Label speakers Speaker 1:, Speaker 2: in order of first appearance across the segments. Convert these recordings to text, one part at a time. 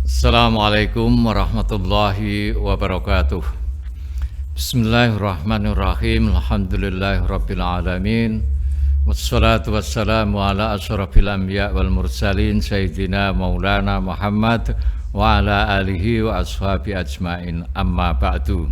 Speaker 1: Assalamualaikum warahmatullahi wabarakatuh. Bismillahirrahmanirrahim. Alhamdulillahirabbil alamin. Wassalatu wassalamu ala asyrafil anbiya wal mursalin sayyidina maulana Muhammad wa ala alihi wa ashabi ajmain. Amma ba'du.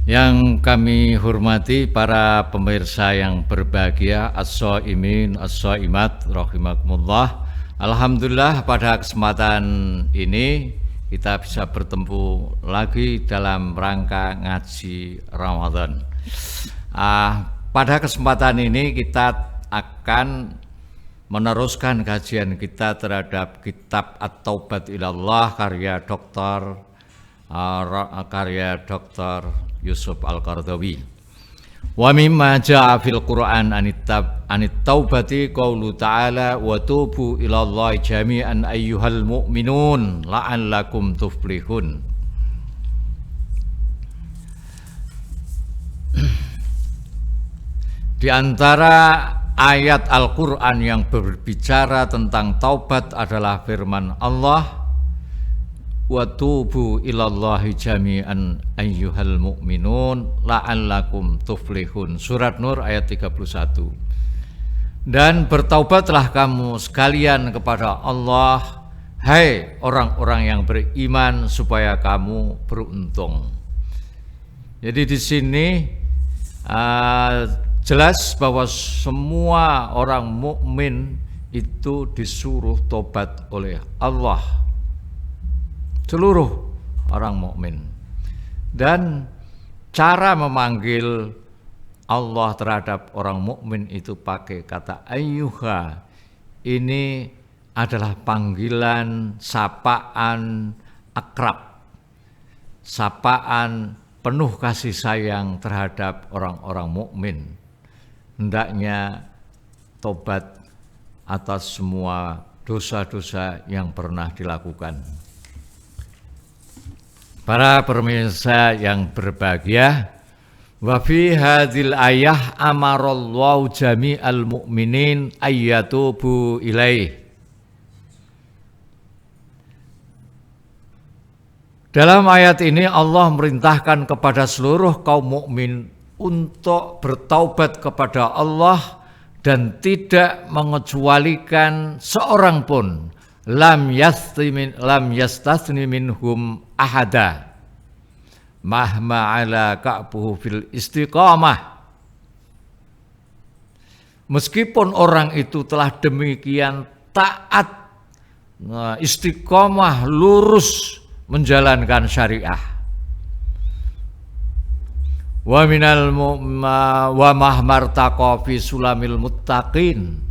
Speaker 1: Yang kami hormati para pemirsa yang berbahagia, as-shaimin, as-shaimat rahimakumullah. Alhamdulillah pada kesempatan ini kita bisa bertemu lagi dalam rangka ngaji Ramadan. Pada kesempatan ini kita akan meneruskan kajian kita terhadap kitab At-Taubat Ilallah karya Dr. Yusuf Al-Qaradawi. Wa mimma jaa fil Qur'an anit taubati qaulu ta'ala wa tubu ilallahi jami'an ayyuhal mu'minun la'allakum tuflihun. Di antara ayat Al-Qur'an yang berbicara tentang taubat adalah firman Allah, wa tubu ilallahi jami'an ayyuhal mu'minun la'allakum tuflihun. Surat Nur ayat 31. Dan bertaubatlah kamu sekalian kepada Allah, hai orang-orang yang beriman, supaya kamu beruntung. Jadi di sini jelas bahwa semua orang mukmin itu disuruh tobat oleh Allah, seluruh orang mukmin. Dan cara memanggil Allah terhadap orang mukmin itu pakai kata ayyuha. Ini adalah panggilan, sapaan akrab, sapaan penuh kasih sayang terhadap orang-orang mukmin. Hendaknya tobat atas semua dosa-dosa yang pernah dilakukan. Para pemirsa yang berbahagia, wa fi hadzal ayah amarallahu jami'al mu'minin ayyatubu ilaih. Dalam ayat ini Allah merintahkan kepada seluruh kaum mukmin untuk bertaubat kepada Allah dan tidak mengecualikan seorang pun. Lam yastasni minhum ahada mahma ala ka'buhu fil istiqamah. Meskipun orang itu telah demikian taat, istiqamah, lurus menjalankan syariah. Wa minal wa mahmartaqa fi sulamil muttaqin,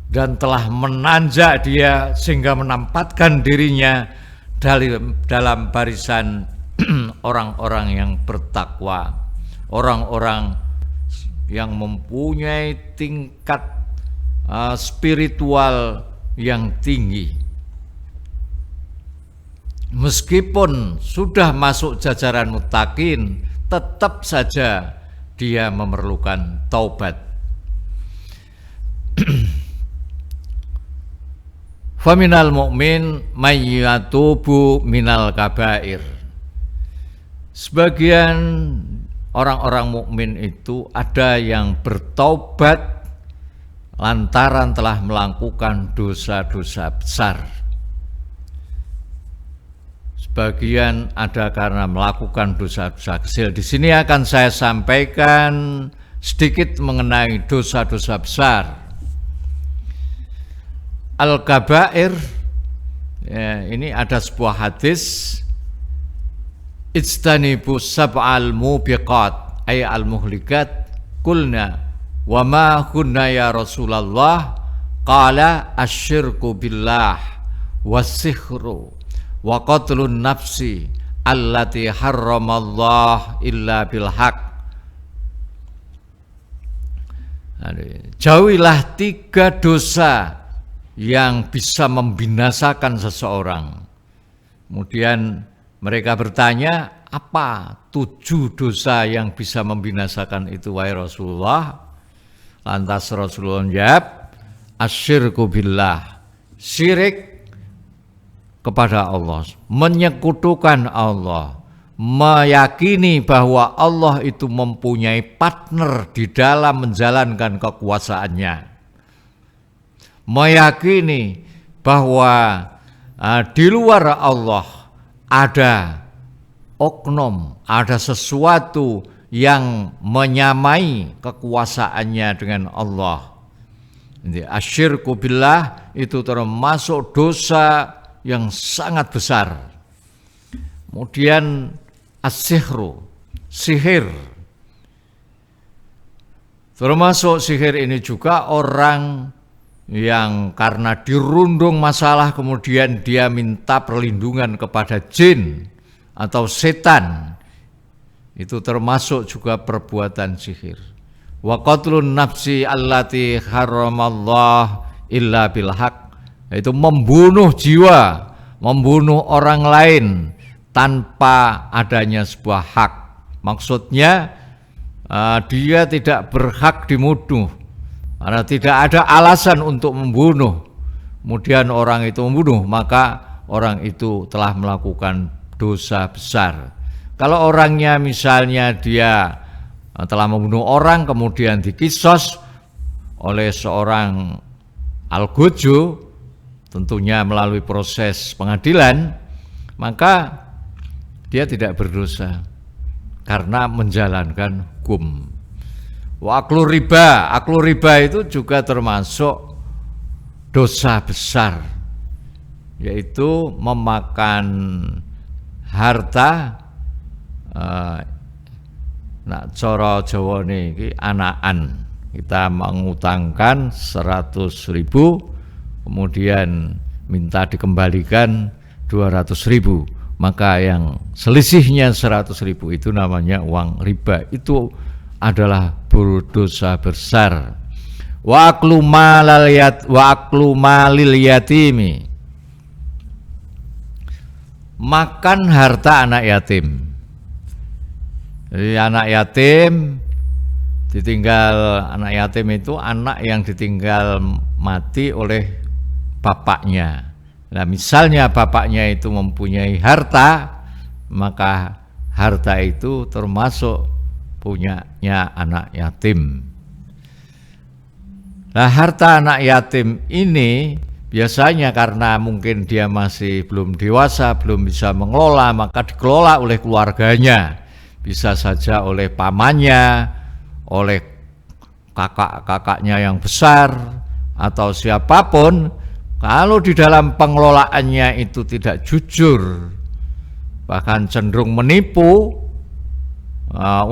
Speaker 1: dan telah menanjak dia sehingga menempatkan dirinya dalam barisan orang-orang yang bertakwa, orang-orang yang mempunyai tingkat spiritual yang tinggi. Meskipun sudah masuk jajaran muttaqin, tetap saja dia memerlukan taubat. Faminal mu'min mayyatubu minal kabair. Sebagian orang-orang mukmin itu ada yang bertaubat lantaran telah melakukan dosa-dosa besar. Sebagian ada karena melakukan dosa-dosa kecil. Di sini akan saya sampaikan sedikit mengenai dosa-dosa besar. Al-kabair, ya, ini ada sebuah hadis, ijtanibu sab'al mubiqat ay al-muhlikat. Qulna wa ma kunna ya Rasulullah? Qala asyirku billah was-sihru wa qatlun nafsi allati harramallah illa bil haq. Jauhilah 3 dosa yang bisa membinasakan seseorang. Kemudian mereka bertanya, apa 7 dosa yang bisa membinasakan itu wahai Rasulullah? Lantas Rasulullah menjawab, asyirku billah, syirik kepada Allah, menyekutukan Allah, meyakini bahwa Allah itu mempunyai partner di dalam menjalankan kekuasaannya, meyakini bahwa di luar Allah ada oknum, ada sesuatu yang menyamai kekuasaannya dengan Allah. Asyirku billah itu termasuk dosa yang sangat besar. Kemudian as-sihru, sihir. Termasuk sihir ini juga orang yang karena dirundung masalah kemudian dia minta perlindungan kepada jin atau setan. Itu termasuk juga perbuatan sihir. Wa qatlun nafsi allati haramallah illa bil haq, yaitu membunuh jiwa, membunuh orang lain tanpa adanya sebuah hak. Maksudnya dia tidak berhak dibunuh karena tidak ada alasan untuk membunuh. Kemudian orang itu membunuh, maka orang itu telah melakukan dosa besar. Kalau orangnya misalnya dia telah membunuh orang kemudian dikisos oleh seorang algojo, tentunya melalui proses pengadilan, maka dia tidak berdosa karena menjalankan hukum. Wa aklu riba itu juga termasuk dosa besar, yaitu memakan harta nak cara Jawane iki anakan. Kita mengutangkan 100.000 kemudian minta dikembalikan 200.000, maka yang selisihnya 100.000 itu namanya uang riba. Itu adalah berdosa besar. Wa aklu malil yatimi, makan harta anak yatim. Jadi anak yatim ditinggal, anak yatim itu anak yang ditinggal mati oleh bapaknya. Nah, misalnya bapaknya itu mempunyai harta, maka harta itu termasuk punyanya anak yatim. Nah, harta anak yatim ini biasanya karena mungkin dia masih belum dewasa, belum bisa mengelola, maka dikelola oleh keluarganya. Bisa saja oleh pamannya, oleh kakak-kakaknya yang besar, atau siapapun. Kalau di dalam pengelolaannya itu tidak jujur, bahkan cenderung menipu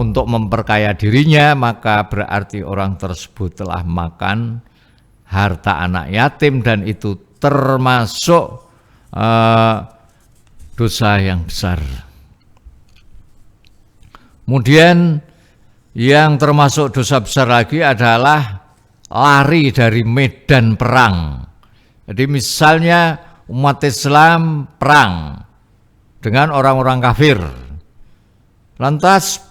Speaker 1: untuk memperkaya dirinya, maka berarti orang tersebut telah makan harta anak yatim, dan itu termasuk dosa yang besar. Kemudian yang termasuk dosa besar lagi adalah lari dari medan perang. Jadi misalnya umat Islam perang dengan orang-orang kafir, lantas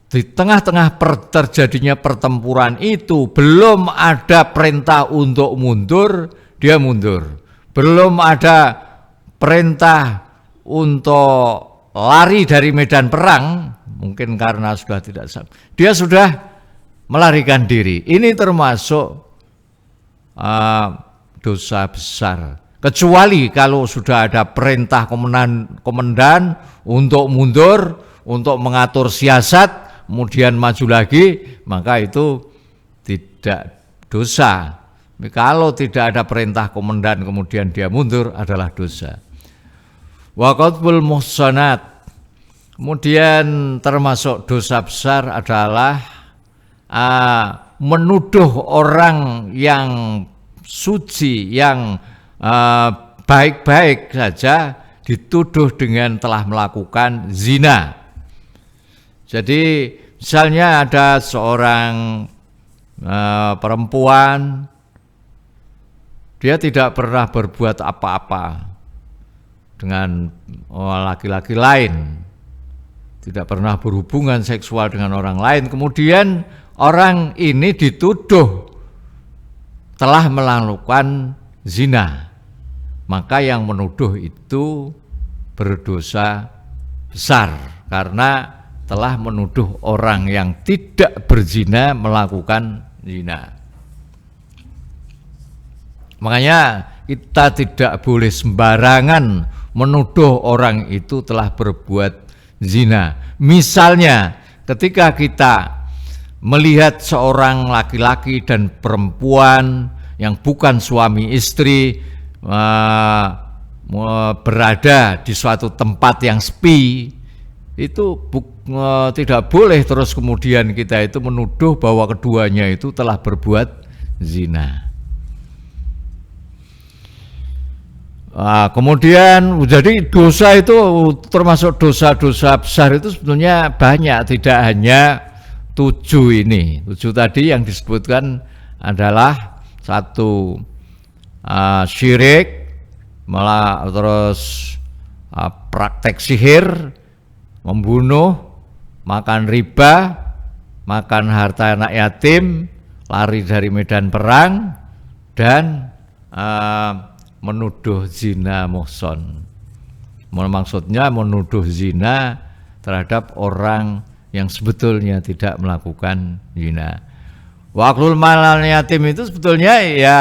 Speaker 1: di tengah-tengah terjadinya pertempuran itu belum ada perintah untuk mundur, dia mundur. Belum ada perintah untuk lari dari medan perang, mungkin karena sudah tidak sabar, dia sudah melarikan diri. Ini termasuk dosa besar. Kecuali kalau sudah ada perintah komandan untuk mundur, untuk mengatur siasat, kemudian maju lagi, maka itu tidak dosa. Kalau tidak ada perintah komandan kemudian dia mundur adalah dosa. Wa qadzful muhsanat. Kemudian termasuk dosa besar adalah menuduh orang yang suci, yang baik-baik saja dituduh dengan telah melakukan zina. Jadi misalnya ada seorang perempuan, dia tidak pernah berbuat apa-apa dengan laki-laki lain, tidak pernah berhubungan seksual dengan orang lain, kemudian orang ini dituduh telah melakukan zina. maka yang menuduh itu berdosa besar karena telah menuduh orang yang tidak berzina melakukan zina. Makanya kita tidak boleh sembarangan menuduh orang itu telah berbuat zina. Misalnya ketika kita melihat seorang laki-laki dan perempuan yang bukan suami istri berada di suatu tempat yang sepi, itu tidak boleh terus kemudian kita itu menuduh bahwa keduanya itu telah berbuat zina. Kemudian jadi dosa itu termasuk dosa-dosa besar itu sebetulnya banyak, tidak hanya 7 ini. 7 tadi yang disebutkan adalah satu syirik, malah terus praktek sihir, membunuh, makan riba, makan harta anak yatim, lari dari medan perang, dan menuduh zina muhson. Maksudnya menuduh zina terhadap orang yang sebetulnya tidak melakukan zina. Waklul malal yatim itu sebetulnya ya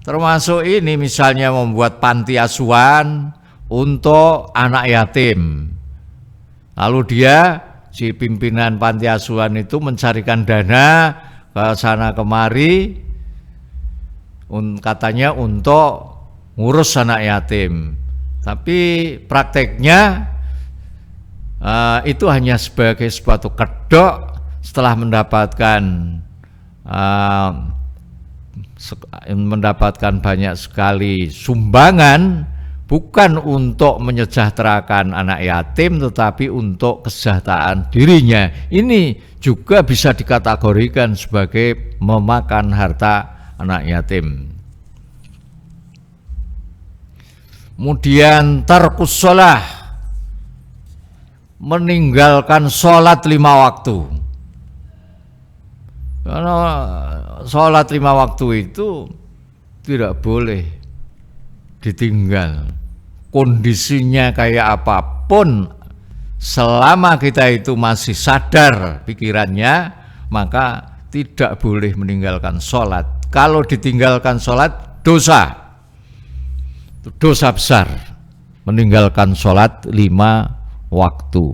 Speaker 1: termasuk ini, misalnya membuat panti asuhan untuk anak yatim. Lalu dia, si pimpinan panti asuhan itu mencarikan dana ke sana kemari, katanya untuk ngurus anak yatim, tapi prakteknya itu hanya sebagai suatu kedok setelah mendapatkan banyak sekali sumbangan, bukan untuk menyejahterakan anak yatim tetapi untuk kesejahteraan dirinya. Ini juga bisa dikategorikan sebagai memakan harta anak yatim. Kemudian tarkus sholah, meninggalkan sholat 5 waktu. Karena sholat 5 waktu itu tidak boleh ditinggal. Kondisinya kayak apapun, selama kita itu masih sadar pikirannya, maka tidak boleh meninggalkan sholat. Kalau ditinggalkan sholat, dosa. Dosa besar, meninggalkan sholat 5 waktu.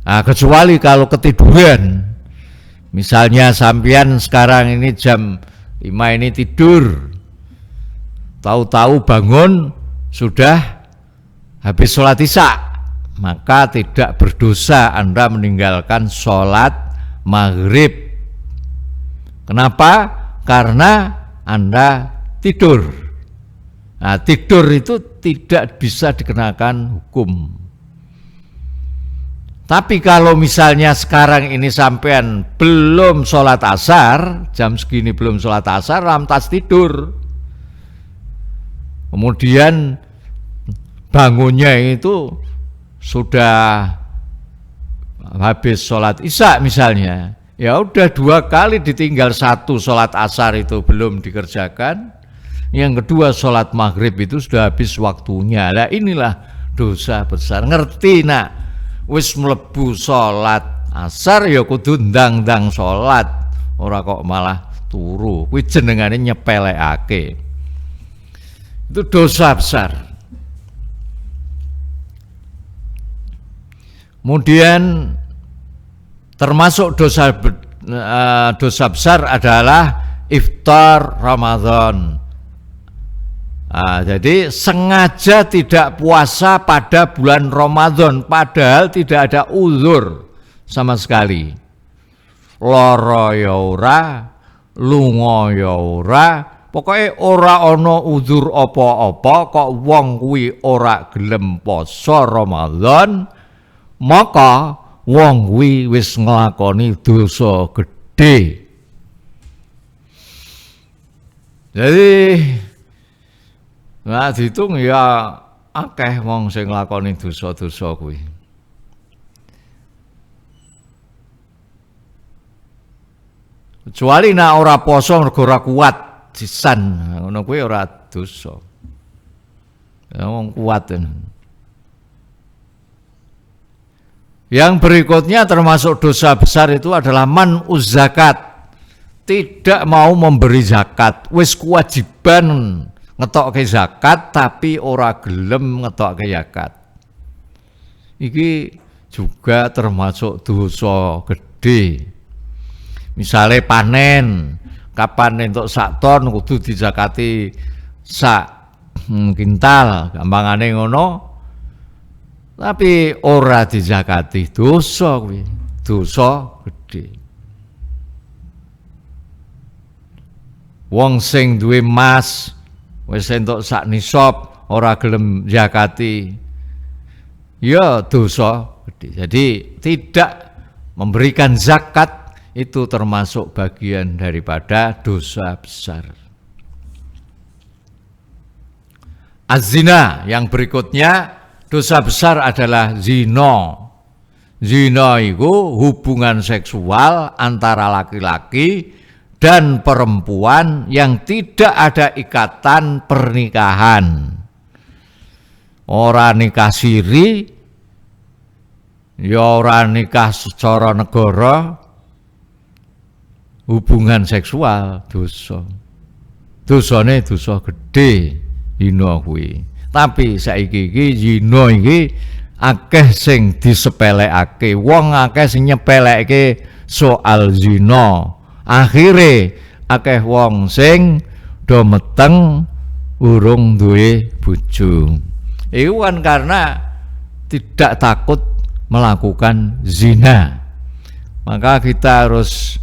Speaker 1: Nah, kecuali kalau ketiduran, misalnya sampean sekarang ini jam 5 ini tidur, tahu-tahu bangun sudah habis sholat isya, maka tidak berdosa Anda meninggalkan sholat maghrib. Kenapa? Karena Anda tidur. Nah, tidur itu tidak bisa dikenakan hukum. Tapi kalau misalnya sekarang ini sampean belum sholat asar, jam segini belum sholat asar, lantas tidur, kemudian bangunnya itu sudah habis sholat isya misalnya, ya udah 2 kali ditinggal, 1 sholat asar itu belum dikerjakan, yang kedua sholat maghrib itu sudah habis waktunya. Nah, inilah dosa besar. Ngerti nak, wis mlebu sholat asar ya kudu ndang-ndang sholat, ora kok malah turu. Kuwi jenengane nyepelekake. Itu dosa besar. Kemudian termasuk dosa besar adalah iftar Ramadan. Jadi sengaja tidak puasa pada bulan Ramadan, padahal tidak ada uzur sama sekali. Lara ya ora, lunga ya ora, pokoke ora ana uzur apa-apa, kok wong kuwi ora gelem poso Ramadan, maka wong kuwi wis nglakoni dosa gedhe. Jadi nah dihitung ya akeh wong sing nglakoni dosa-dosa kuwi. Kecuali nek ora poso mergo ora kuat sisan, ngono kuwi ora dosa. Wong kuat. Yang berikutnya termasuk dosa besar itu adalah man'uz zakat. Tidak mau memberi zakat. Wis kewajiban ngetokke zakat tapi ora gelem ngetokke zakat. Iki juga termasuk dosa gede. Misalnya panen, kapan entuk sak ton kudu dizakati sak kintal, gampangane ngono. Tapi ora dizakati dosa kuwi, dosa gede. Wong sing duwe emas wis entuk sak nisab ora gelem zakati, ya dosa gede. Jadi tidak memberikan zakat itu termasuk bagian daripada dosa besar. Az-zina yang berikutnya dosa besar adalah zina. Zina itu hubungan seksual antara laki-laki dan perempuan yang tidak ada ikatan pernikahan. Ora nikah siri, ya ora nikah secara negara, hubungan seksual dosa. Dosane dosa gede zina kuwi. Tapi saiki iki zina iki akeh sing disepelekake. Wong akeh sing nyepelekake soal zina. Akhire akeh wong sing do meteng urung duwe bojo. Iku kan karena tidak takut melakukan zina. Maka kita harus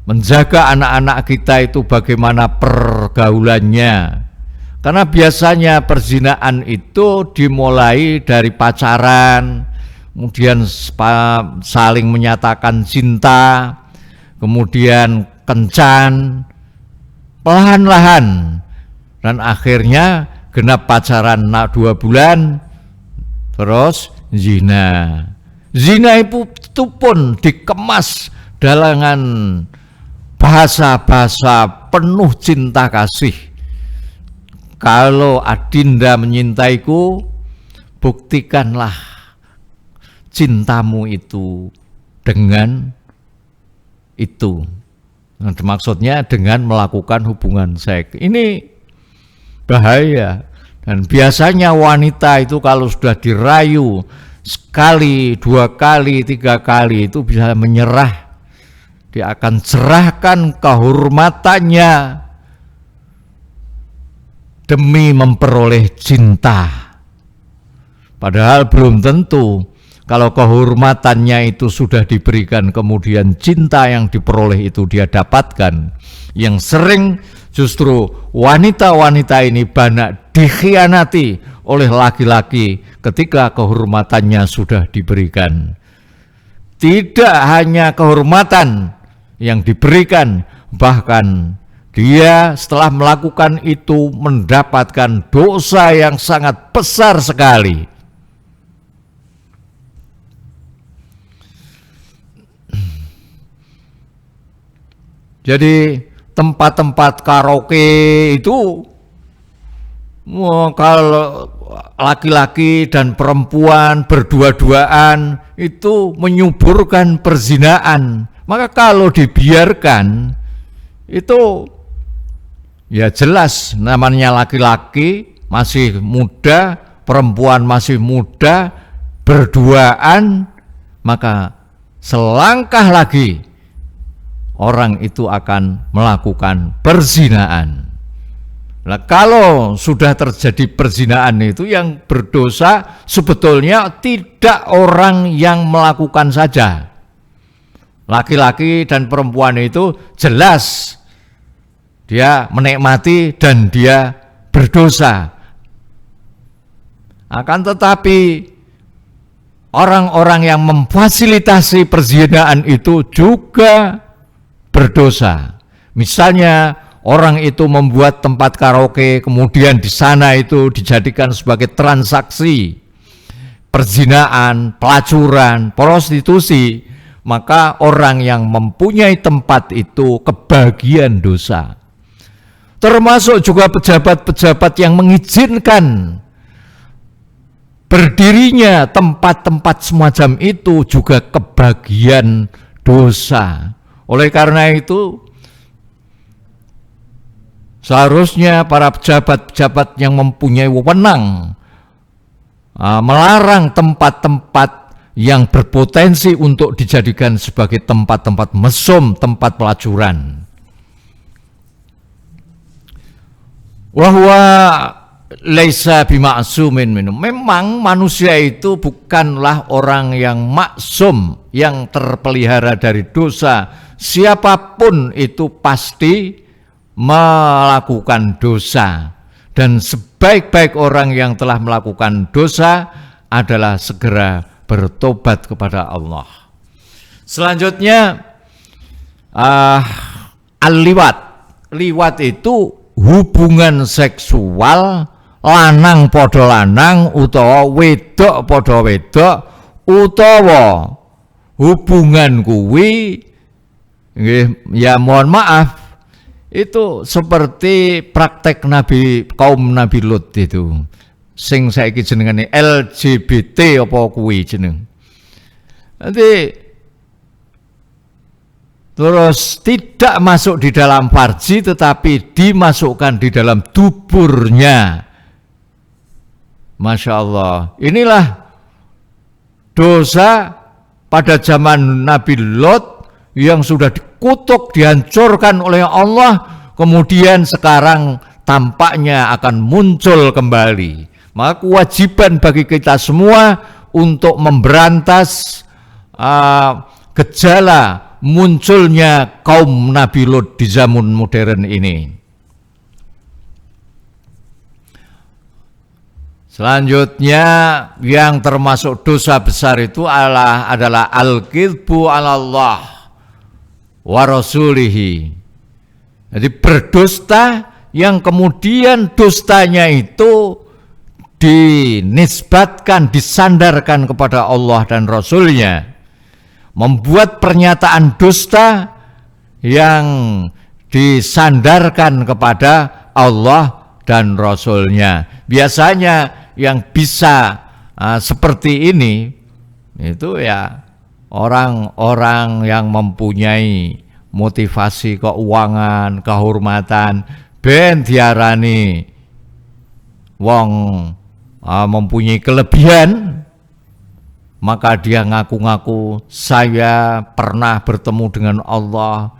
Speaker 1: menjaga anak-anak kita itu bagaimana pergaulannya. Karena biasanya perzinaan itu dimulai dari pacaran, kemudian saling menyatakan cinta, kemudian kencan, perlahan-lahan, dan akhirnya genap pacaran 2 bulan, terus zina. Zina itu pun dikemas dalam bahasa-bahasa penuh cinta kasih. Kalau adinda menyintaiku, buktikanlah cintamu itu dengan itu. Nah, maksudnya dengan melakukan hubungan seks. Ini bahaya. Dan biasanya wanita itu kalau sudah dirayu sekali, 2 kali, 3 kali itu bisa menyerah. Dia akan serahkan kehormatannya demi memperoleh cinta. Padahal belum tentu. Kalau kehormatannya itu sudah diberikan, kemudian cinta yang diperoleh itu dia dapatkan. Yang sering justru wanita-wanita ini banyak dikhianati oleh laki-laki ketika kehormatannya sudah diberikan. Tidak hanya kehormatan yang diberikan, bahkan dia setelah melakukan itu mendapatkan dosa yang sangat besar sekali. Jadi tempat-tempat karaoke itu kalau laki-laki dan perempuan berdua-duaan itu menyuburkan perzinaan. Maka kalau dibiarkan itu ya jelas namanya laki-laki masih muda, perempuan masih muda, berduaan, maka selangkah lagi orang itu akan melakukan perzinaan. Nah, kalau sudah terjadi perzinaan itu yang berdosa sebetulnya tidak orang yang melakukan saja. Laki-laki dan perempuan itu jelas dia menikmati dan dia berdosa. Akan tetapi orang-orang yang memfasilitasi perzinaan itu juga berdosa. Misalnya orang itu membuat tempat karaoke, kemudian di sana itu dijadikan sebagai transaksi perzinaan, pelacuran, prostitusi, maka orang yang mempunyai tempat itu kebagian dosa. termasuk juga pejabat-pejabat yang mengizinkan berdirinya tempat-tempat semacam itu juga kebagian dosa. Oleh karena itu, seharusnya para pejabat-pejabat yang mempunyai wewenang melarang tempat-tempat yang berpotensi untuk dijadikan sebagai tempat-tempat mesum, tempat pelacuran. Wahwa laisa bima'sumin minum. Memang manusia itu bukanlah orang yang maksum, yang terpelihara dari dosa. Siapapun itu pasti melakukan dosa. Dan sebaik-baik orang yang telah melakukan dosa adalah segera bertobat kepada Allah. Selanjutnya al-liwat. Liwat itu hubungan seksual lanang padha lanang utawa wedok padha wedok, utawa hubungan kuwi nggih, ya mohon maaf, itu seperti praktek kaum Nabi Lut itu, sing saiki jenengane LGBT apa kuwi jeneng. Nanti terus tidak masuk di dalam farji tetapi dimasukkan di dalam duburnya. Masya Allah, inilah dosa pada zaman Nabi Lot yang sudah dikutuk, dihancurkan oleh Allah, kemudian sekarang tampaknya akan muncul kembali. Maka kewajiban bagi kita semua untuk memberantas gejala munculnya kaum Nabi Lot di zaman modern ini. Selanjutnya yang termasuk dosa besar itu adalah al-kidbu 'ala Allah wa rasulihi. Jadi berdusta yang kemudian dustanya itu dinisbatkan, disandarkan kepada Allah dan Rasulnya. Membuat pernyataan dusta yang disandarkan kepada Allah dan Rasulnya. Biasanya yang bisa seperti ini itu ya orang-orang yang mempunyai motivasi keuangan, kehormatan, ben diarani wong mempunyai kelebihan, maka dia ngaku-ngaku saya pernah bertemu dengan Allah,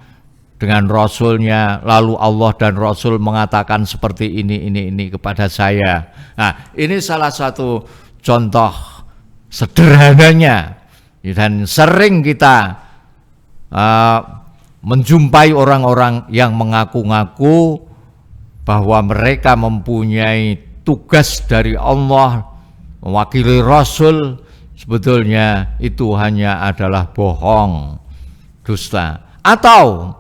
Speaker 1: dengan Rasulnya, lalu Allah dan Rasul mengatakan seperti ini kepada saya. Nah, ini salah satu contoh sederhananya, dan sering kita menjumpai orang-orang yang mengaku-ngaku bahwa mereka mempunyai tugas dari Allah, mewakili Rasul. Sebetulnya itu hanya adalah bohong, dusta. Atau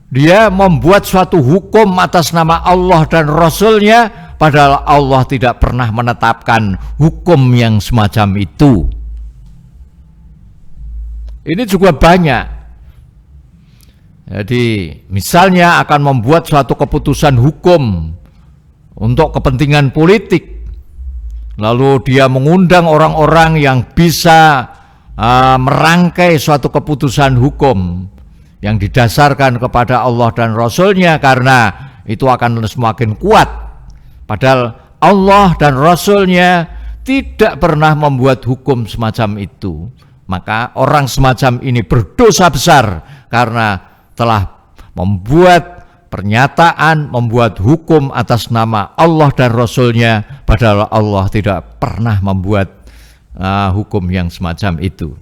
Speaker 1: dia membuat suatu hukum atas nama Allah dan Rasulnya, padahal Allah tidak pernah menetapkan hukum yang semacam itu. Ini juga banyak. Jadi misalnya akan membuat suatu keputusan hukum untuk kepentingan politik, lalu dia mengundang orang-orang yang bisa merangkai suatu keputusan hukum yang didasarkan kepada Allah dan Rasulnya, karena itu akan semakin kuat. Padahal Allah dan Rasulnya tidak pernah membuat hukum semacam itu. Maka orang semacam ini berdosa besar karena telah membuat pernyataan, membuat hukum atas nama Allah dan Rasulnya, padahal Allah tidak pernah membuat hukum yang semacam itu.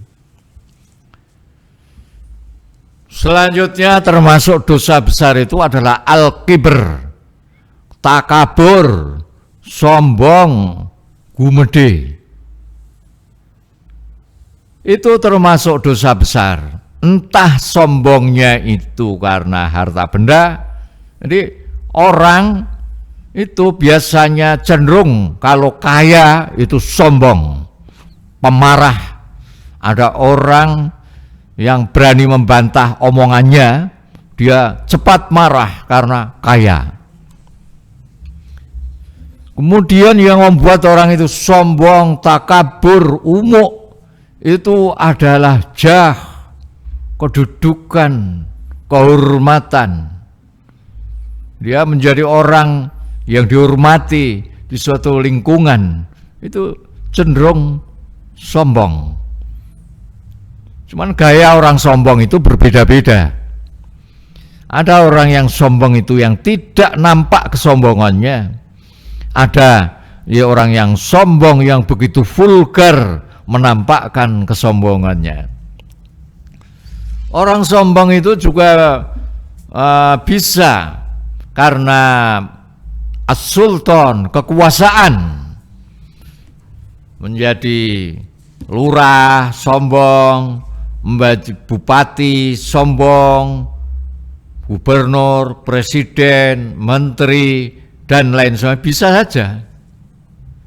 Speaker 1: Selanjutnya termasuk dosa besar itu adalah al-kibr, takabur, sombong, gumede. Itu termasuk dosa besar. Entah sombongnya itu karena harta benda. Jadi orang itu biasanya cenderung kalau kaya itu sombong, pemarah. Ada orang yang berani membantah omongannya dia cepat marah karena kaya. Kemudian yang membuat orang itu sombong, takabur, umuk, itu adalah jah, kedudukan, kehormatan. Dia menjadi orang yang dihormati di suatu lingkungan, itu cenderung sombong. Cuman gaya orang sombong itu berbeda-beda. Ada orang yang sombong itu yang tidak nampak kesombongannya. Ada ya orang yang sombong yang begitu vulgar menampakkan kesombongannya. Orang sombong itu juga bisa karena as-sultan, kekuasaan, menjadi lurah sombong, menjadi bupati sombong, gubernur, presiden, menteri, dan lain sebagainya, bisa saja.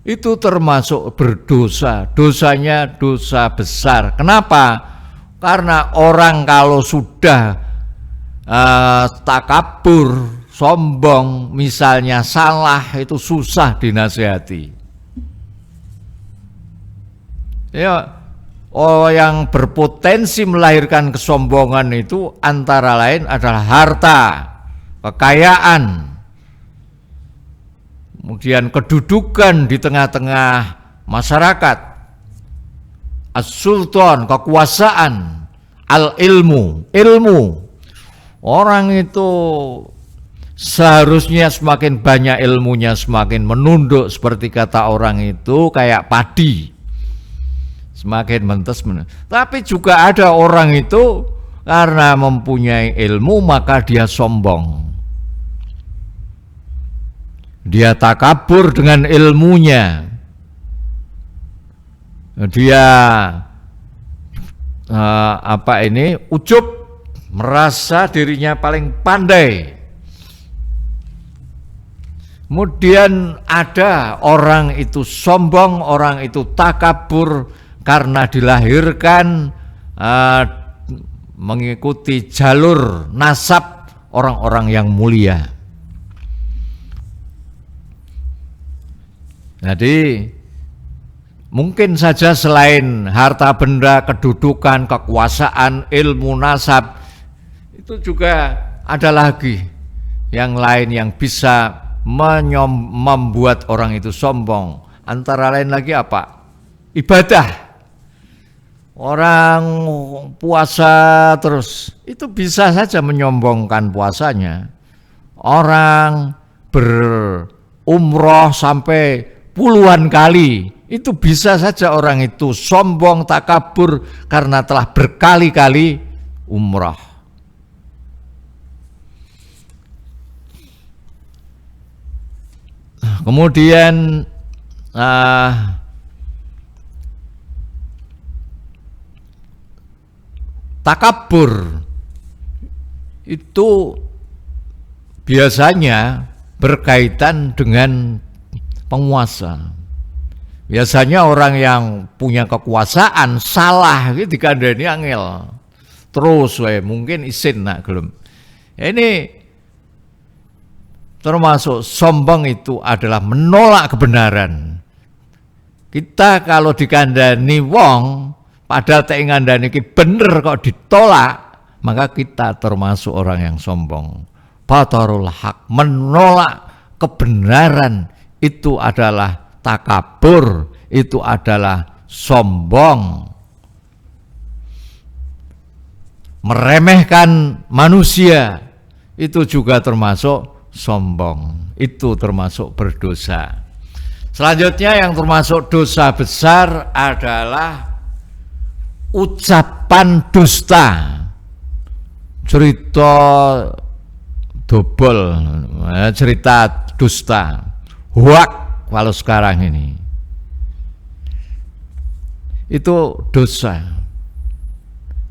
Speaker 1: Itu termasuk berdosa, dosanya dosa besar. Kenapa? Karena orang kalau sudah takabur, sombong, misalnya salah, itu susah dinasihati. Ya, yang berpotensi melahirkan kesombongan itu antara lain adalah harta, kekayaan, kemudian kedudukan di tengah-tengah masyarakat, as-sultan, kekuasaan, al-ilmu, ilmu. Orang itu seharusnya semakin banyak ilmunya, semakin menunduk, seperti kata orang itu kayak padi, semakin mentes. Tapi juga ada orang itu karena mempunyai ilmu maka dia sombong. Dia takabur dengan ilmunya. Dia ujub, merasa dirinya paling pandai. Kemudian ada orang itu sombong, orang itu takabur karena dilahirkan mengikuti jalur nasab orang-orang yang mulia. Jadi mungkin saja selain harta benda, kedudukan, kekuasaan, ilmu, nasab, itu juga ada lagi yang lain yang bisa membuat orang itu sombong. Antara lain lagi apa? Ibadah. Orang puasa terus, itu bisa saja menyombongkan puasanya. Orang berumroh sampai puluhan kali, itu bisa saja orang itu sombong, takabur karena telah berkali-kali umrah. Kemudian takabur itu biasanya berkaitan dengan penguasa. Biasanya orang yang punya kekuasaan salah gitu dikandani angel. Terus mungkin isin nak gelem. Ini termasuk sombong, itu adalah menolak kebenaran. Kita kalau dikandani wong padahal tak ngandani ki bener kok ditolak, maka kita termasuk orang yang sombong. Batarul haq, menolak kebenaran, itu adalah takabur, itu adalah sombong. Meremehkan manusia, itu juga termasuk sombong, itu termasuk berdosa. Selanjutnya yang termasuk dosa besar adalah ucapan dusta, cerita dobol, cerita dusta, hoak kalau sekarang ini. Itu dosa.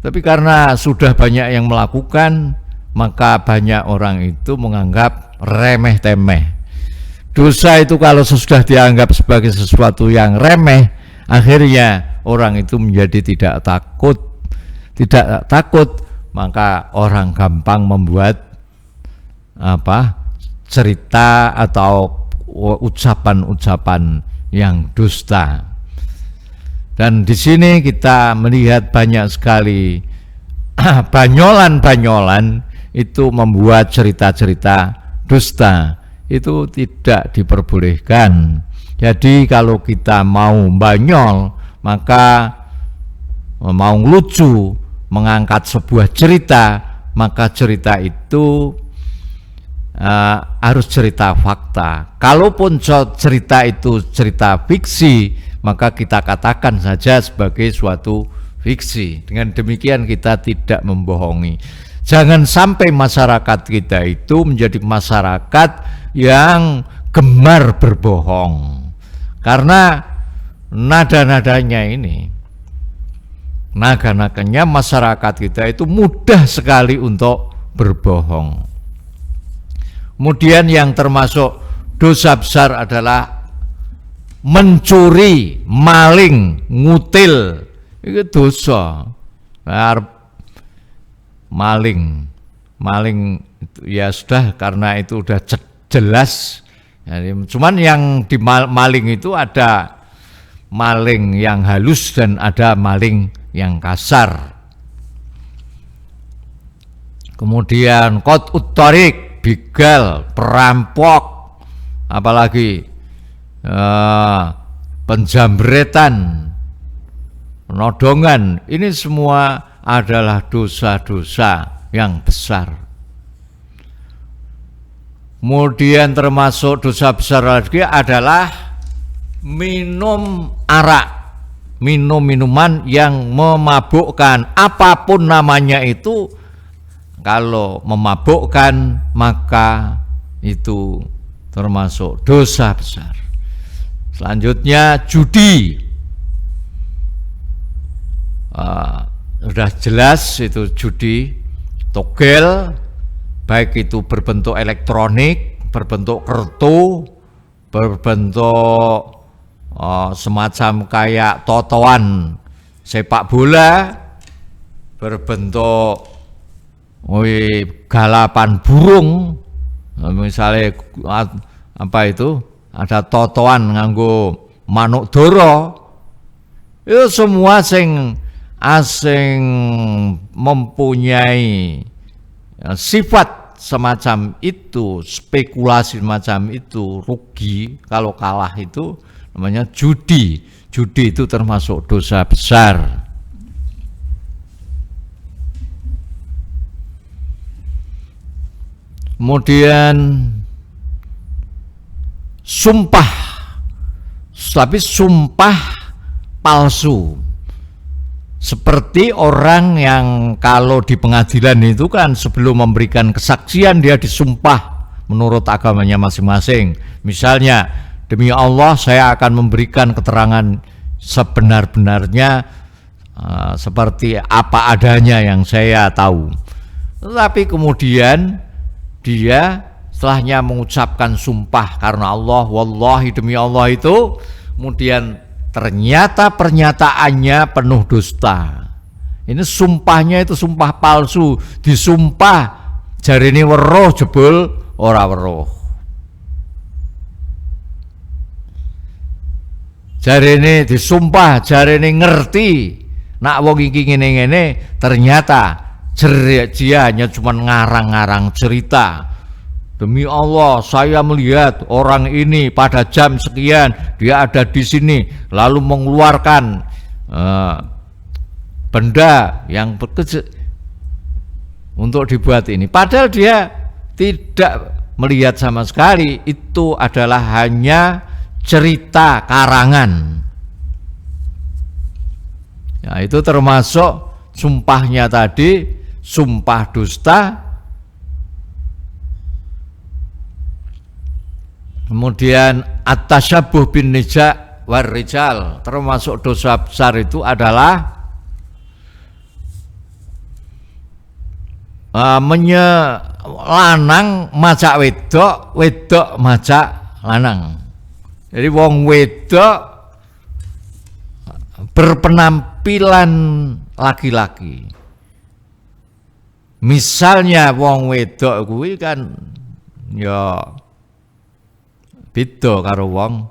Speaker 1: Tapi karena sudah banyak yang melakukan, maka banyak orang itu menganggap remeh-temeh. Dosa itu kalau sudah dianggap sebagai sesuatu yang remeh, akhirnya orang itu menjadi tidak takut maka orang gampang membuat cerita atau ucapan-ucapan yang dusta. Dan di sini kita melihat banyak sekali banyolan-banyolan itu membuat cerita-cerita dusta. Itu tidak diperbolehkan. Jadi kalau kita mau banyol, maka mau lucu, mengangkat sebuah cerita, maka cerita itu harus cerita fakta. Kalaupun cerita itu cerita fiksi, maka kita katakan saja sebagai suatu fiksi. Dengan demikian kita tidak membohongi. Jangan sampai masyarakat kita itu menjadi masyarakat yang gemar berbohong. Karena nada-nadanya ini, naga-naganya masyarakat kita itu mudah sekali untuk berbohong. Kemudian yang termasuk dosa besar adalah mencuri, maling, ngutil. Itu dosa. Maling itu ya sudah, karena itu udah jelas. Jadi, cuman yang di maling itu ada maling yang halus dan ada maling yang kasar. Kemudian qat ut-thariq, begal, perampok, apalagi penjambretan, penodongan, ini semua adalah dosa-dosa yang besar. Kemudian termasuk dosa besar lagi adalah minum arak, minum minuman yang memabukkan, apapun namanya itu. Kalau memabukkan maka itu termasuk dosa besar. Selanjutnya judi, sudah jelas itu judi, togel, baik itu berbentuk elektronik, berbentuk kartu, berbentuk semacam kayak totoan sepak bola, berbentuk galapan burung, misalnya apa itu, ada totoan nganggo manuk doro. Itu semua asing mempunyai sifat semacam itu, spekulasi semacam itu, rugi kalau kalah, itu namanya judi. Judi itu termasuk dosa besar. Kemudian sumpah, tapi sumpah palsu. Seperti orang yang kalau di pengadilan itu kan sebelum memberikan kesaksian dia disumpah menurut agamanya masing-masing. Misalnya, demi Allah saya akan memberikan keterangan sebenar-benarnya seperti apa adanya yang saya tahu. Tetapi kemudian dia setelahnya mengucapkan sumpah karena Allah, wallahi demi Allah itu, kemudian ternyata pernyataannya penuh dusta. Ini sumpahnya itu sumpah palsu, disumpah jarine weruh jebul ora weruh. Jarine disumpah, jarine ngerti nak wong iki ngene-ngene, ternyata dia hanya cuma ngarang-ngarang cerita. Demi Allah saya melihat orang ini pada jam sekian dia ada di sini, lalu mengeluarkan benda yang untuk dibuat ini. Padahal dia tidak melihat sama sekali, itu adalah hanya cerita karangan. Ya, itu termasuk sumpahnya tadi, sumpah dusta. Kemudian at-tasyabuh bin nisa war rijal, termasuk dosa besar itu adalah lanang macak wedok, wedok macak lanang. Jadi wong wedok berpenampilan laki-laki, Misalnya wong wedok kuwi kan ya beda karo wong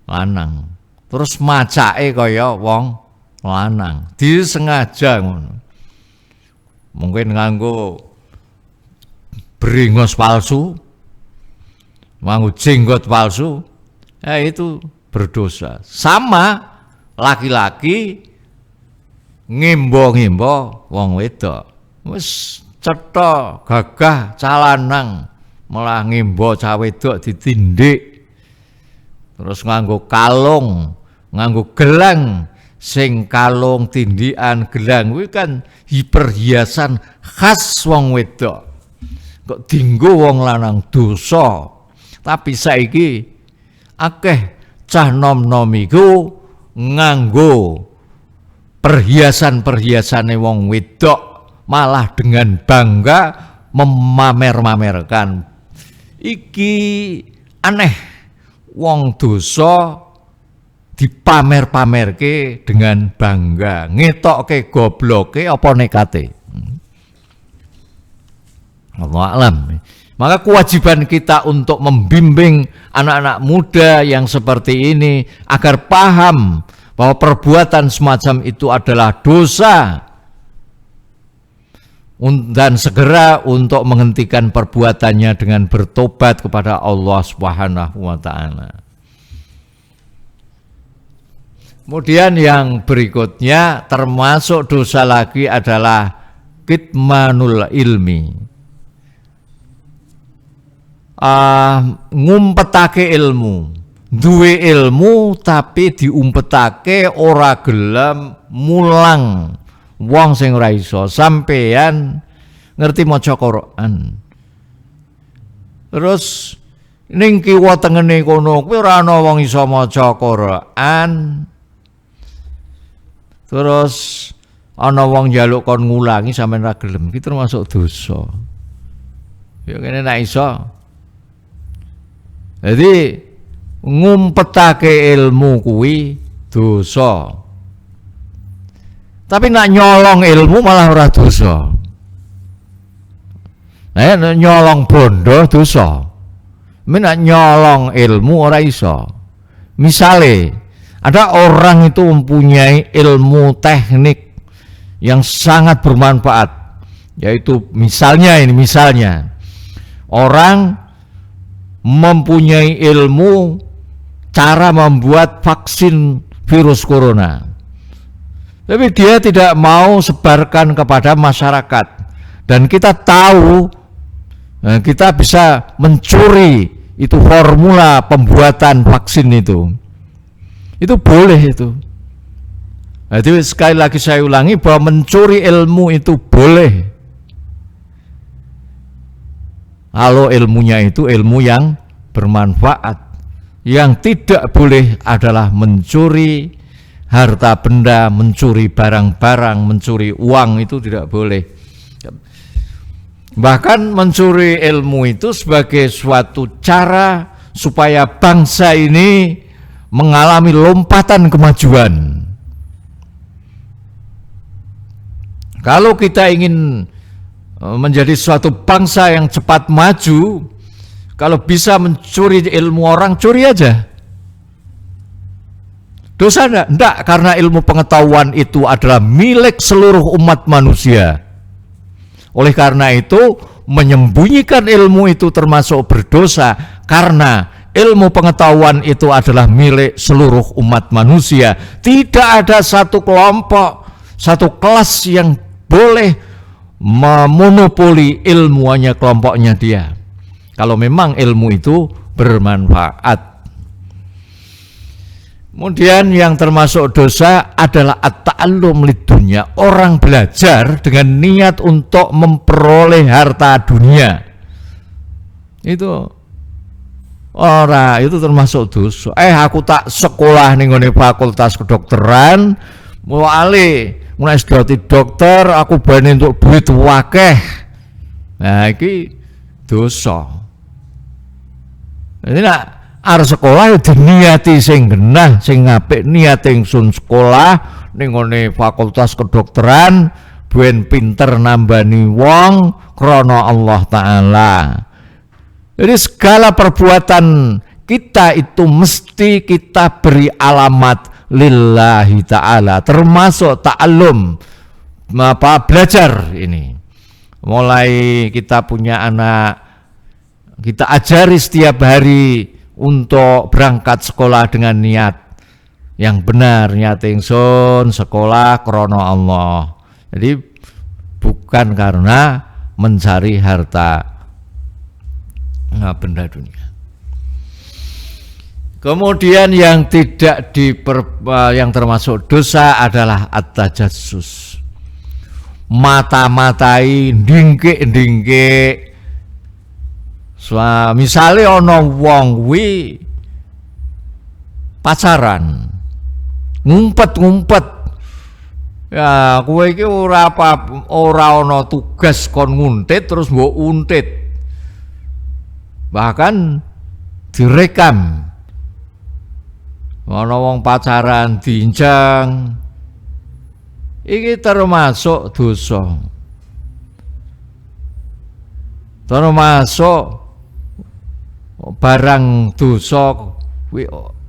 Speaker 1: lanang. Terus macake kaya wong lanang. Disengaja ngono. Mungkin nganggo bringos palsu, nganggo jenggot palsu, itu berdosa. Sama laki-laki ngimbo-ngimbo wong wedok. Wis cetha gagah calanang malah ngimbo cah wedok ditindik. Terus nganggo kalung, nganggo gelang, sing kalung tindikan gelang kuwi kan perhiasan khas wong wedok. Kok dienggo wong lanang dosa. Tapi saiki akeh cah nom-nom iku nganggo perhiasan-perhiasane wong wedok malah dengan bangga memamer-mamerkan. Iki aneh, wong dosa dipamer-pamerke dengan bangga, ngetokke gobloke apa nekate. Allah alam. Maka kewajiban kita untuk membimbing anak-anak muda yang seperti ini agar paham bahwa perbuatan semacam itu adalah dosa, dan segera untuk menghentikan perbuatannya dengan bertobat kepada Allah Subhanahu wa taala. Kemudian yang berikutnya termasuk dosa lagi adalah kitmanul ilmi. Ngumpetake ilmu. Duwe ilmu tapi diumpetake ora gelem mulang. Wong sing ora iso, sampeyan ngerti maca Quran. Terus ning kiwa tengene kono kuwi ora ana wong iso maca Quran. Terus ana wong njaluk kon ngulangi sampeyan ora gelem, iki termasuk dosa. Ya kene nek iso. Jadi ngumpetake ilmu kuwi dosa. Tapi nak nyolong ilmu malah ora dosa. Nyolong bondo dosa. Nak nyolong ilmu ora iso. Misale ada orang itu mempunyai ilmu teknik yang sangat bermanfaat, yaitu misalnya orang mempunyai ilmu cara membuat vaksin virus corona. Tapi dia tidak mau sebarkan kepada masyarakat. Dan kita tahu, kita bisa mencuri itu formula pembuatan vaksin itu. Itu boleh itu. Jadi sekali lagi saya ulangi bahwa mencuri ilmu itu boleh. Kalau ilmunya itu ilmu yang bermanfaat. Yang tidak boleh adalah mencuri harta benda, mencuri barang-barang, mencuri uang, itu tidak boleh. Bahkan mencuri ilmu itu sebagai suatu cara supaya bangsa ini mengalami lompatan kemajuan. Kalau kita ingin menjadi suatu bangsa yang cepat maju, kalau bisa mencuri ilmu orang, curi aja. Dosa enggak? Enggak, karena ilmu pengetahuan itu adalah milik seluruh umat manusia. Oleh karena itu, menyembunyikan ilmu itu termasuk berdosa, karena ilmu pengetahuan itu adalah milik seluruh umat manusia. Tidak ada satu kelompok, satu kelas yang boleh memonopoli ilmu hanya kelompoknya dia. Kalau memang ilmu itu bermanfaat. Kemudian yang termasuk dosa adalah at-ta'allum lidunya. Orang belajar dengan niat untuk memperoleh harta dunia. Itu itu termasuk dosa. Aku tak sekolah ning ngene fakultas kedokteran, mulai dadi dokter, aku bani untuk duit wakeh. Nah, iki dosa. Jadi nak arep sekolah diniati sing genah, sing apik, niat ingsun sekolah ning ngene fakultas kedokteran
Speaker 2: ben pinter nambani wong krana Allah Ta'ala. Jadi segala perbuatan kita itu mesti kita beri alamat lillahi ta'ala, termasuk ta'allum, belajar ini. Mulai kita punya anak, kita ajari setiap hari untuk berangkat sekolah dengan niat yang benar, niat ingsun sekolah krana Allah. Jadi bukan karena mencari harta benda dunia. Kemudian yang tidak yang termasuk dosa adalah at-tajassus. Mata-matai, ndingke-ndingke. Misalnya ana wong kuwi pacaran, ngumpet-ngumpet. Ya, kowe iki ora ana tugas kon nguntit terus mbok untit. Bahkan direkam. Ana wong pacaran diinjang. Iki termasuk dosa. Termasuk barang dosa kuwi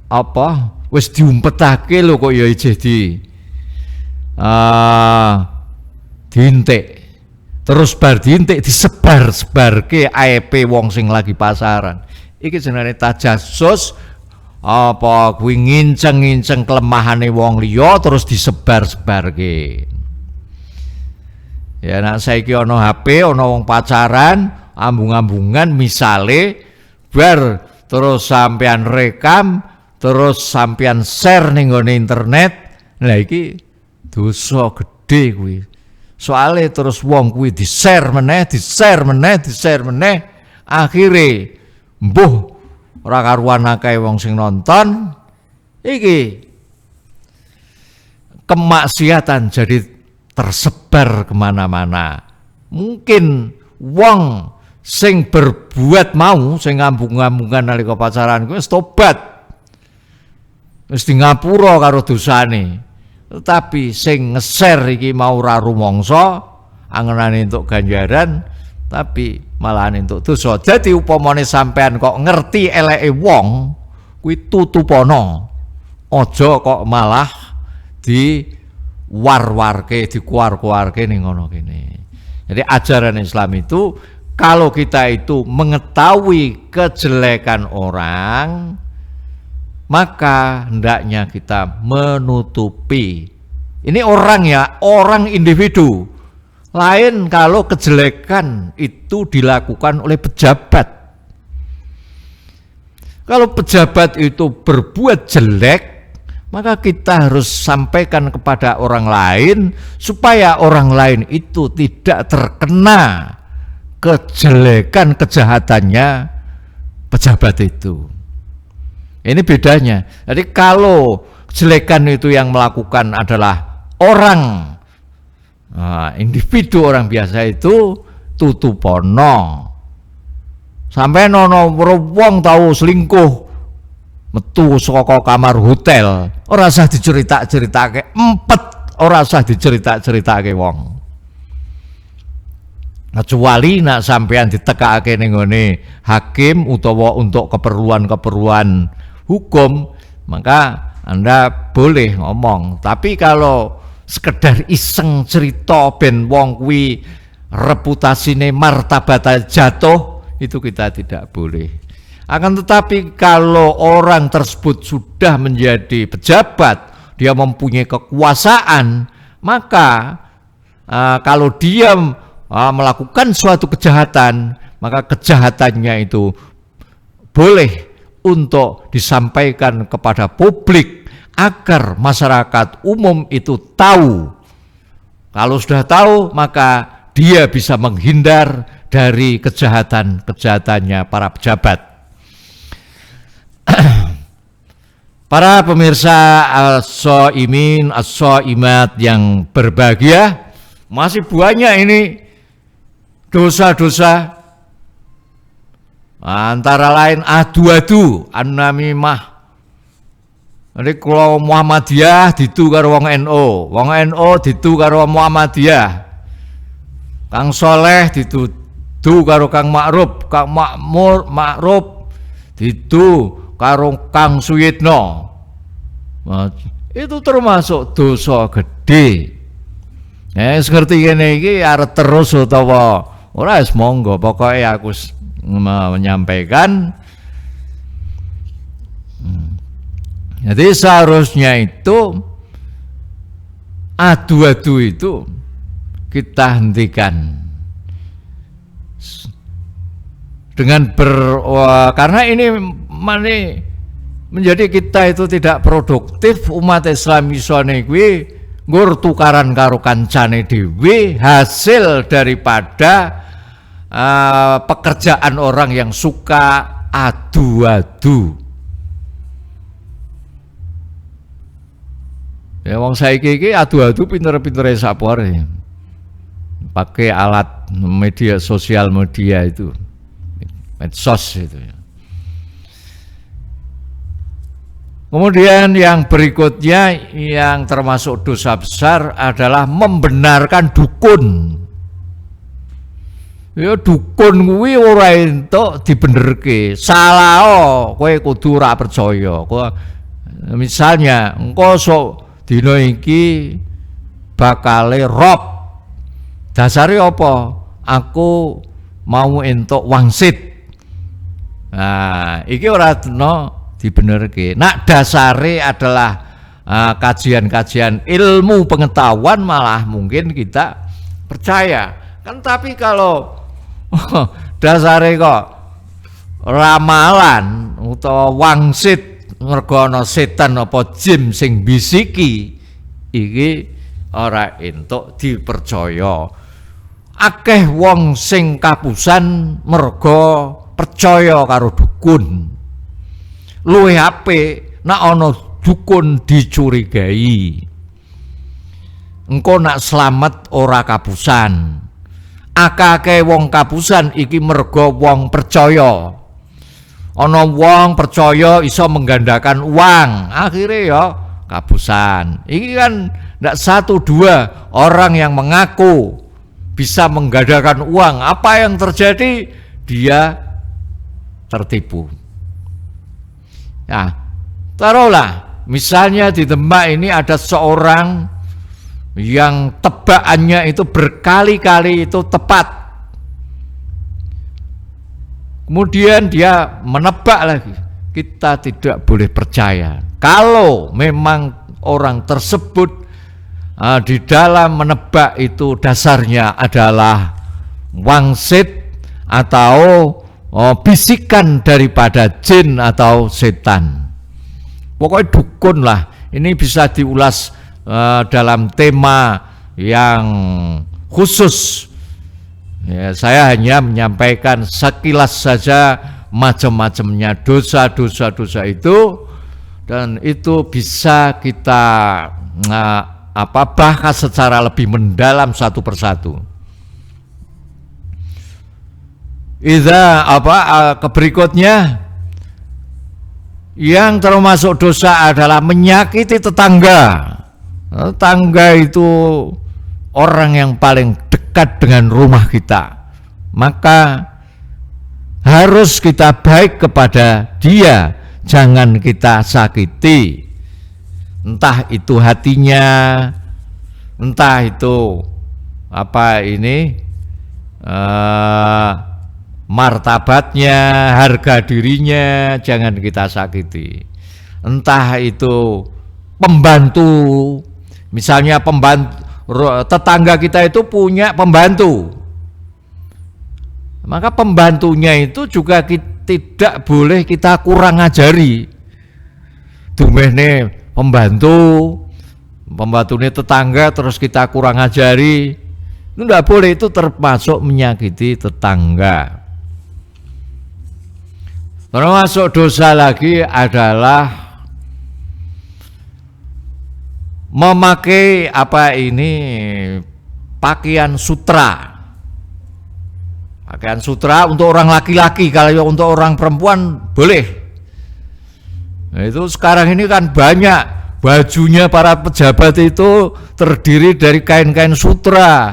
Speaker 2: apa? Wis diumpetake lho kok ya jadi diintik. Terus bar diintik disebar-sebarke aibe wong sing lagi pasaran. Iki jenenge tajassus, apa kuwi nginceng-nginceng kelemahane wong liya terus disebar-sebarke. Ya nek saiki ana HP, ana wong pacaran, ambung-ambungan misale bar terus sampean rekam, terus sampean share ning gone internet. Lah iki dosa gedhe kuwi. Soale terus wong kuwi di-share meneh, akhire mbuh ora karuan akeh wong sing nonton. Iki kemaksiatan jadi tersebar kemana-mana. Mungkin wong sing berbuat mau, sing ngambung-ngambungan nalika pacaran kuwi wis tobat, wis di ngapura karo dosane. Tetapi sing nge-share iki mau ora rumangsa, angenane entuk ganjaran, tapi malah entuk dosa. Dadi upamane sampean kok ngerti eleke wong, kuwi tutupana. Aja kok malah diwar-warke, dikuar-kuarke ning ngono kene. Jadi ajaran Islam itu kalau kita itu mengetahui kejelekan orang, maka hendaknya kita menutupi. Ini orang ya, orang individu. Lain kalau kejelekan itu dilakukan oleh pejabat. Kalau pejabat itu berbuat jelek, maka kita harus sampaikan kepada orang lain supaya orang lain itu tidak terkena kejelekan kejahatannya pejabat itu. Ini bedanya. Jadi kalau kejelekan itu yang melakukan adalah orang, individu orang biasa itu tutupono. Sampai nono wong tahu selingkuh metu saka kamar hotel, ora usah dicerita-ceritake, ora usah dicerita-ceritake wong. Kecuali nak sampean ditekake ning ngene hakim utawa untuk keperluan-keperluan hukum, maka Anda boleh ngomong. Tapi kalau sekedar iseng cerita ben wong kuwi reputasine martabat jatuh, itu kita tidak boleh. Akan tetapi kalau orang tersebut sudah menjadi pejabat, dia mempunyai kekuasaan, maka kalau dia melakukan suatu kejahatan, maka kejahatannya itu boleh untuk disampaikan kepada publik agar masyarakat umum itu tahu. Kalau sudah tahu, maka dia bisa menghindar dari kejahatan-kejahatannya para pejabat. Para pemirsa as-shaimin, as-shaimat yang berbahagia, masih banyak ini dosa-dosa. Antara lain adu-adu, an-namimah. Jadi kalau Muhammadiyah ditu karo wong NU, wong NU ditu karo Muhammadiyah. Kang Soleh dituduh karo Kang Ma'ruf, Kang Ma'ruf didu karo Kang Suyitno. Nah, itu termasuk dosa gede. Ngerti kene iki arep terus utawa ora wis monggo, pokoke aku menyampaikan. Jadi seharusnya itu adu-adu itu kita hentikan dengan karena ini menjadi kita itu tidak produktif. Umat Islam isone kuwi nggur tukaran karo kancane dhewe hasil daripada pekerjaan orang yang suka adu-adu. Ya wong saiki iki adu-adu pinter-pintere sapore. Pakai alat media sosial media itu. Medsos itu ya. Kemudian yang berikutnya yang termasuk dosa besar adalah membenarkan dukun. Ya dukun kuwi ora entuk dibenerke. Salah kowe kudu ora percaya. Misalnya engko sok dina iki bakale rob. Dasare apa? Aku mau entuk wangsit. Nah, iki ora dibenerke. Nak dasare adalah kajian-kajian ilmu pengetahuan malah mungkin kita percaya. Kan tapi kalau dasare kok ramalan utawa wangsit mergo ana setan apa jin sing bisiki, iki ora entuk dipercaya. Akeh wong sing kapusan mergo percaya karo dukun. Luwih apik nek ana dukun dicurigai. Engko nak slamet ora kapusan. Akeh wong kapusan iki mergo wong percaya. Ana wong percaya iso menggandakan uang, akhirnya ya kapusan. Ini kan tidak satu dua orang yang mengaku bisa menggandakan uang. Apa yang terjadi? Dia tertipu. Nah, taruhlah misalnya di tempat ini ada seorang yang tebakannya itu berkali-kali itu tepat. Kemudian dia menebak lagi. Kita tidak boleh percaya. Kalau memang orang tersebut di dalam menebak itu dasarnya adalah wangsit atau bisikan daripada jin atau setan. Pokoknya dukun lah. Ini bisa diulas dalam tema yang khusus. Ya, saya hanya menyampaikan sekilas saja macam-macamnya dosa-dosa itu, dan itu bisa kita bahas secara lebih mendalam satu persatu. Berikutnya yang termasuk dosa adalah menyakiti tetangga. Tetangga itu orang yang paling dekat dengan rumah kita, maka harus kita baik kepada dia, jangan kita sakiti, entah itu hatinya, entah itu martabatnya, harga dirinya, jangan kita sakiti. Entah itu pembantu, misalnya tetangga kita itu punya pembantu, maka pembantunya itu juga tidak boleh kita kurang ajari. Dumehne pembantunya tetangga terus kita kurang ajari, itu tidak boleh. Itu termasuk menyakiti tetangga. Termasuk dosa lagi adalah memakai pakaian sutra. Pakaian sutra untuk orang laki-laki, kalau untuk orang perempuan boleh. Nah, itu sekarang ini kan banyak bajunya para pejabat itu terdiri dari kain-kain sutra.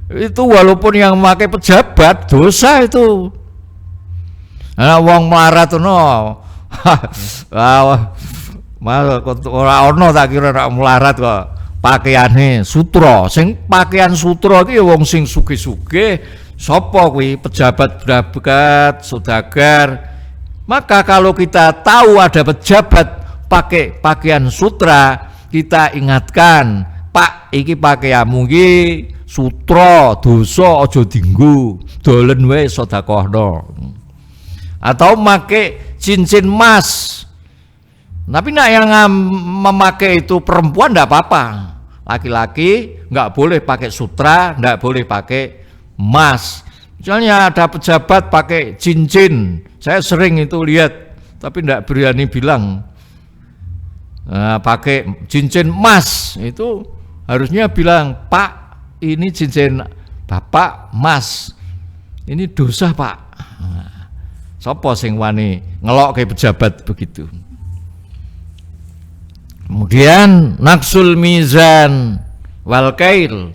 Speaker 2: Itu walaupun yang memakai pejabat dosa itu. Nah, wong melarat no. Ora ono tak kira nek melarat kok pakaiane sutra. Sing pakaian sutra iki wong sing sugih-sugih, sapa kuwi pejabat brakat, saudagar. Maka kalau kita tahu ada pejabat pakai pakaian sutra, kita ingatkan, Pak, iki pakaianmu iki sutra, dosa aja dienggo, dolen wae sedekahno. Atau pakai cincin emas. Tapi nak yang memakai itu perempuan enggak apa-apa. Laki-laki enggak boleh pakai sutra, enggak boleh pakai emas. Misalnya ada pejabat pakai cincin, saya sering itu lihat, tapi enggak berani bilang. Pakai cincin emas itu harusnya bilang, Pak, ini cincin Bapak emas, ini dosa Pak. Sopo sing wani ngelok ke pejabat begitu. Kemudian naksul mizan wal kail.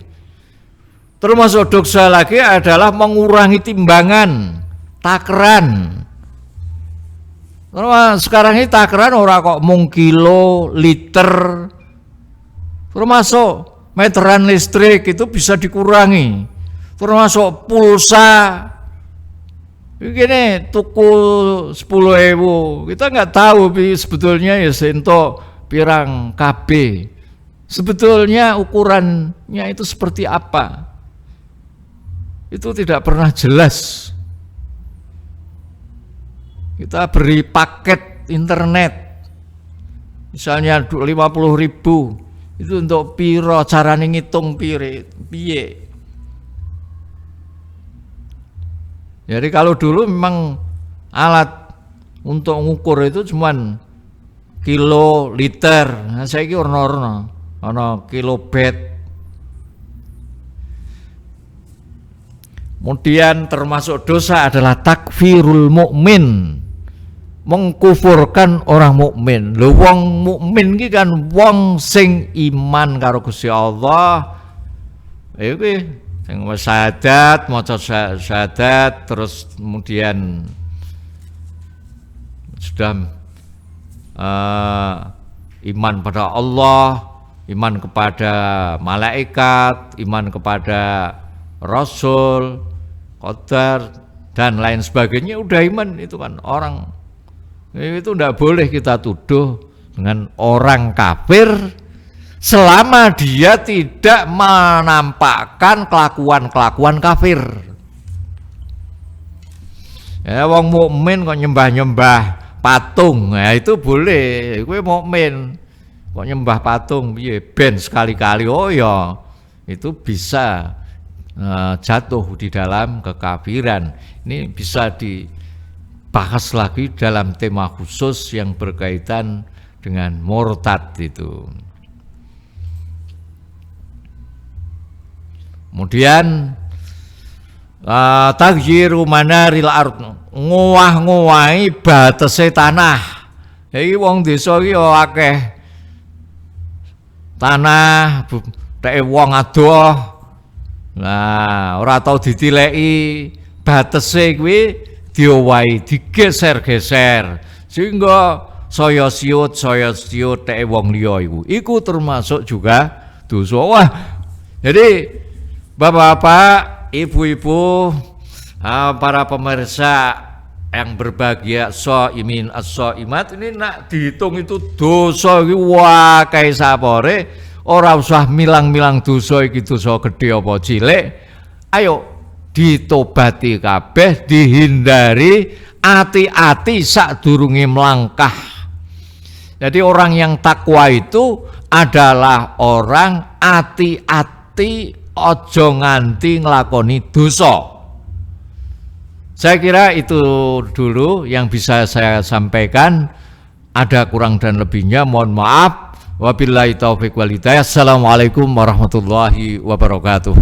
Speaker 2: Termasuk dosa lagi adalah mengurangi timbangan, takaran. Sekarang ini takaran ora kok mung kilo, liter. Termasuk meteran listrik itu bisa dikurangi. Termasuk pulsa. Begini tuku 10.000. Kita nggak tahu sebetulnya ya sento pirang KB. Sebetulnya ukurannya itu seperti apa? Itu tidak pernah jelas. Kita beri paket internet, misalnya 50.000, itu untuk piro carane ngitung piye. Jadi kalau dulu memang alat untuk ngukur itu cuman kilo, liter. Nah, saiki ono kilobit. Kemudian termasuk dosa adalah takfirul mukmin, mengkufurkan orang mukmin. Lho wong mukmin iki kan wong sing iman karo Gusti Allah. Iku sing syahadat, maca syahadat, terus kemudian sudah iman pada Allah, iman kepada malaikat, iman kepada Rasul, qadar dan lain sebagainya, udah iman itu kan orang. Itu tidak boleh kita tuduh dengan orang kafir selama dia tidak menampakkan kelakuan-kelakuan kafir. Ya wong mukmin kok nyembah-nyembah patung, ya itu boleh. Kowe mukmin kok nyembah patung piye ben sekali-kali, oh ya itu bisa jatuh di dalam kekafiran. Ini bisa dibahas lagi dalam tema khusus yang berkaitan dengan murtad itu. Kemudian taghyiru manaril ard, ngowah-ngowahi batese tanah. Iki wong desa iki akeh tanah teke wong adoh. Nah, ora tau ditileki batese kuwi diowahi, digeser-geser sehingga saya siut teke wong liya iku. Iku termasuk juga dosa. Wah, jadi Bapak-bapak, ibu-ibu, para pemirsa yang berbahagia, shaimin as-shaimat, ini nak dihitung itu dosa iki wae sapore, ora usah milang-milang dosa iki dosa gedhe apa cilik. Ayo ditobati kabeh, dihindari, ati-ati sadurunge melangkah. Jadi orang yang takwa itu adalah orang ati-ati, ojo nganti nglakoni dosa. Saya kira itu dulu yang bisa saya sampaikan. Ada kurang dan lebihnya mohon maaf. Wabillahi taufiq wal hidayah. Assalamualaikum warahmatullahi wabarakatuh.